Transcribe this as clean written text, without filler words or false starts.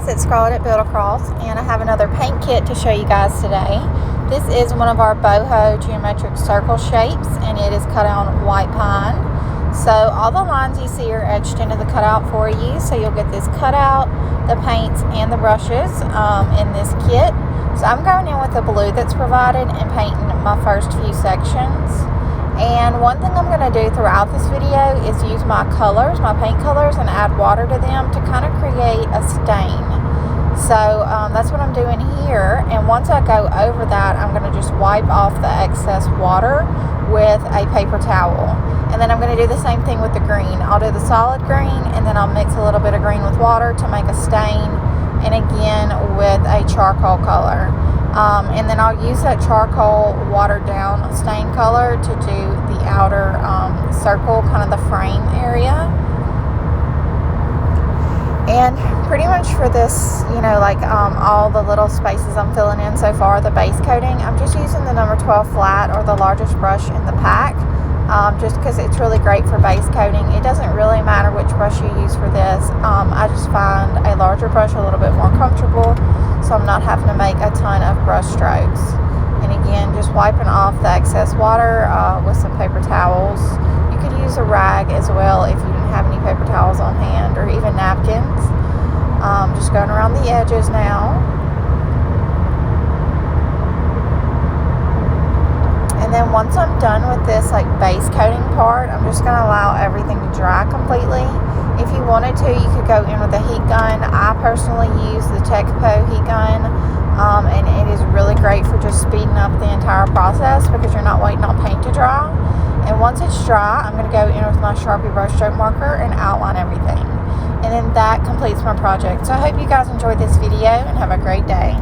it's Scarlett at Build Across, and I have another paint kit to show you guys today. This is one of our Boho geometric circle shapes, and it is cut on white pine. So all the lines you see are etched into the cutout for you, so you'll get this cutout, the paints, and the brushes in this kit. So I'm going in with the blue that's provided and painting my first few sections. And one thing I'm going to do throughout this video is use my colors, my paint colors, and add water to them to kind of create a stain. So that's what I'm doing here. And once I go over that, I'm going to just wipe off the excess water with a paper towel. And then I'm going to do the same thing with the green. I'll do the solid green, and then I'll mix a little bit of green with water to make a stain, and again with a charcoal color. And then I'll use that charcoal watered down stain color to do the outer circle, kind of the frame area. And pretty much for this, all the little spaces I'm filling in so far, the base coating, I'm just using the number 12 flat, or the largest brush in the pack, just because it's really great for base coating. It doesn't really matter which brush you use for this. I just find a larger brush a little bit more comfortable, so I'm not having to make a ton of brush strokes. And again, just wiping off the excess water with some paper towels. You could use a rag as well if you didn't have any paper towels on hand, or even napkins. Just going around the edges now. And then once I'm done with this base coating part, I'm just going to allow everything to dry completely. If you wanted to, you could go in with a heat gun. I personally use the Boho heat gun, and it is really great for just speeding up the entire process because you're not waiting on paint to dry. And once it's dry, I'm going to go in with my Sharpie brush stroke marker and outline everything. And then that completes my project. So I hope you guys enjoyed this video and have a great day.